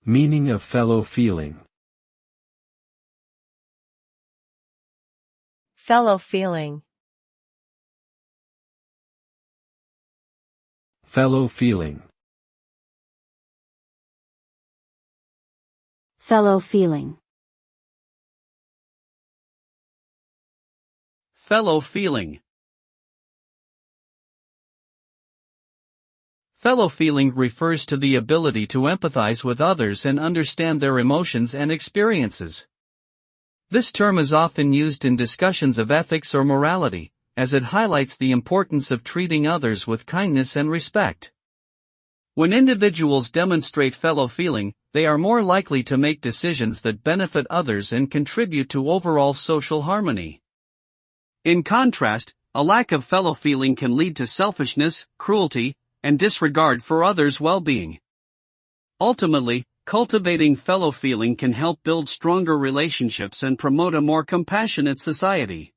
Meaning of fellow feeling. Fellow feeling. Fellow feeling. Fellow feeling. Fellow feeling. Fellow feeling refers to the ability to empathize with others and understand their emotions and experiences. This term is often used in discussions of ethics or morality, as it highlights the importance of treating others with kindness and respect. When individuals demonstrate fellow feeling, they are more likely to make decisions that benefit others and contribute to overall social harmony. In contrast, a lack of fellow feeling can lead to selfishness, cruelty, and disregard for others' well-being. Ultimately, cultivating fellow feeling can help build stronger relationships and promote a more compassionate society.